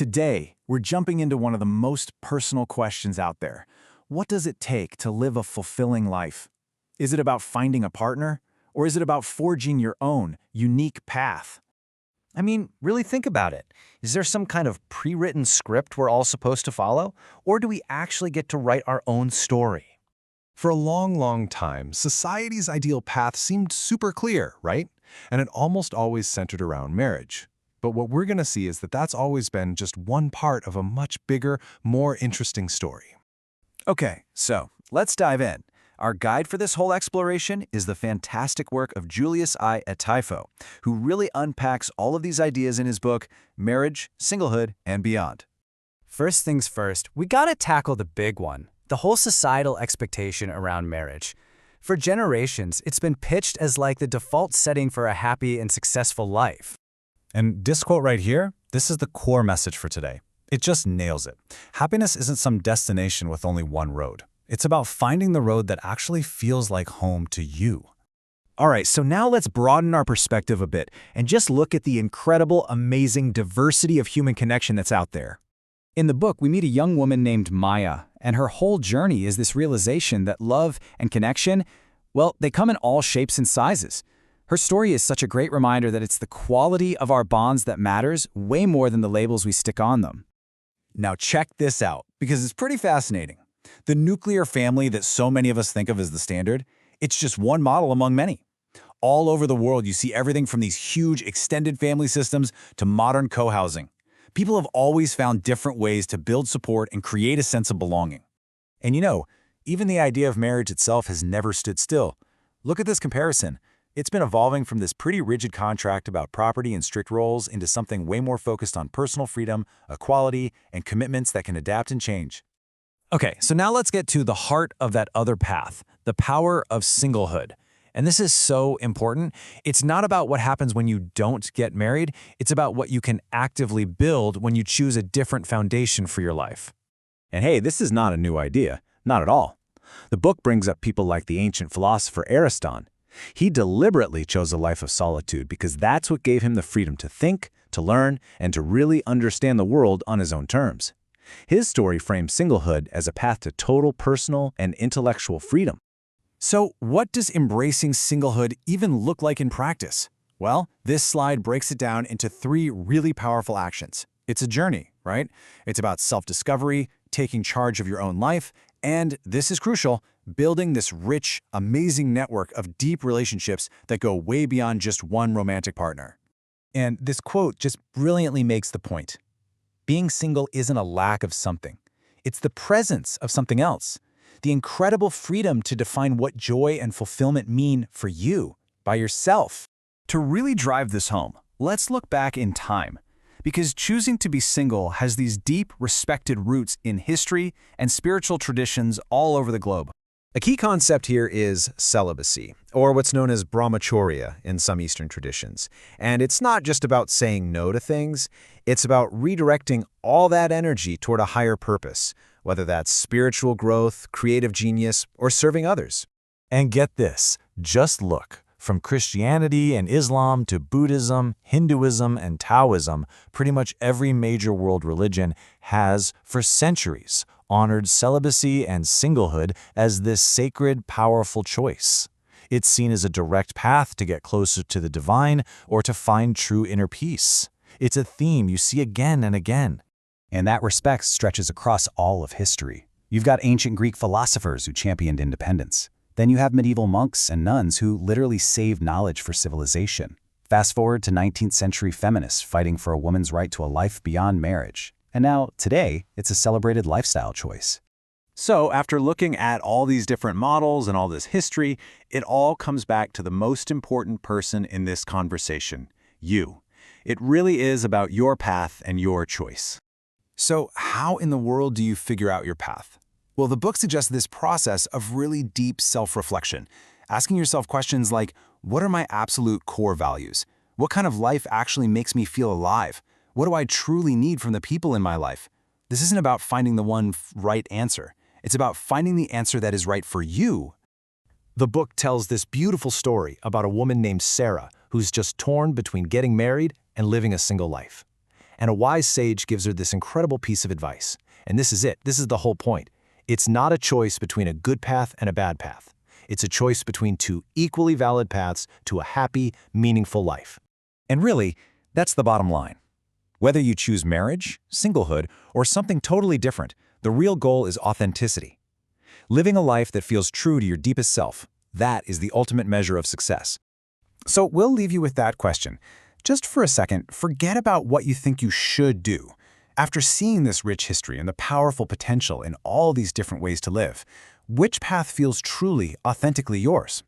Today, we're jumping into one of the most personal questions out there. What does it take to live a fulfilling life? Is it about finding a partner, or is it about forging your own, unique path? I mean, really think about it. Is there some kind of pre-written script we're all supposed to follow? Or do we actually get to write our own story? For a long time, society's ideal path seemed super clear, right? And it almost always centered around marriage. But what we're going to see is that that's always been just one part of a much bigger, more interesting story. Okay, so let's dive in. Our guide for this whole exploration is the fantastic work of Julius Ikhide Etaifo, who really unpacks all of these ideas in his book, Marriage, Singlehood and Beyond. First things first, we gotta tackle the big one, the whole societal expectation around marriage. For generations, it's been pitched as like the default setting for a happy and successful life. And this quote right here, this is the core message for today. It just nails it. Happiness isn't some destination with only one road. It's about finding the road that actually feels like home to you. All right, so now let's broaden our perspective a bit and just look at the incredible, amazing diversity of human connection that's out there. In the book, we meet a young woman named Maya, and her whole journey is this realization that love and connection, well, they come in all shapes and sizes. Her story is such a great reminder that it's the quality of our bonds that matters way more than the labels we stick on them. Now check this out, because it's pretty fascinating. The nuclear family that so many of us think of as the standard, it's just one model among many. All over the world, you see everything from these huge extended family systems to modern co-housing. People have always found different ways to build support and create a sense of belonging. And you know, even the idea of marriage itself has never stood still. Look at this comparison. It's been evolving from this pretty rigid contract about property and strict roles into something way more focused on personal freedom, equality, and commitments that can adapt and change. Okay, so now let's get to the heart of that other path, the power of singlehood. And this is so important. It's not about what happens when you don't get married. It's about what you can actively build when you choose a different foundation for your life. And hey, this is not a new idea. Not at all. The book brings up people like the ancient philosopher Aristotle. He deliberately chose a life of solitude because that's what gave him the freedom to think, to learn, and to really understand the world on his own terms. His story frames singlehood as a path to total personal and intellectual freedom. So what does embracing singlehood even look like in practice? Well, this slide breaks it down into 3 really powerful actions. It's a journey, right? It's about self-discovery, taking charge of your own life, and, this is crucial, building this rich, amazing network of deep relationships that go way beyond just one romantic partner. And this quote just brilliantly makes the point. Being single isn't a lack of something. It's the presence of something else. The incredible freedom to define what joy and fulfillment mean for you, by yourself. To really drive this home, let's look back in time. Because choosing to be single has these deep, respected roots in history and spiritual traditions all over the globe. A key concept here is celibacy, or what's known as brahmacharya in some Eastern traditions. And it's not just about saying no to things, it's about redirecting all that energy toward a higher purpose, whether that's spiritual growth, creative genius, or serving others. And get this, just look. From Christianity and Islam to Buddhism, Hinduism, and Taoism, pretty much every major world religion has, for centuries, honored celibacy and singlehood as this sacred, powerful choice. It's seen as a direct path to get closer to the divine or to find true inner peace. It's a theme you see again and again. And that respect stretches across all of history. You've got ancient Greek philosophers who championed independence. Then you have medieval monks and nuns who literally saved knowledge for civilization. Fast forward to 19th century feminists fighting for a woman's right to a life beyond marriage. And now, today, it's a celebrated lifestyle choice. So, after looking at all these different models and all this history, it all comes back to the most important person in this conversation, you. It really is about your path and your choice. So, how in the world do you figure out your path? Well, the book suggests this process of really deep self-reflection, asking yourself questions like, what are my absolute core values? What kind of life actually makes me feel alive? What do I truly need from the people in my life? This isn't about finding the one right answer. It's about finding the answer that is right for you. The book tells this beautiful story about a woman named Sarah who's just torn between getting married and living a single life. And a wise sage gives her this incredible piece of advice. And this is it. This is the whole point. It's not a choice between a good path and a bad path. It's a choice between two equally valid paths to a happy, meaningful life. And really, that's the bottom line. Whether you choose marriage, singlehood, or something totally different, the real goal is authenticity. Living a life that feels true to your deepest self, that is the ultimate measure of success. So we'll leave you with that question. Just for a second, forget about what you think you should do. After seeing this rich history and the powerful potential in all these different ways to live, which path feels truly, authentically yours?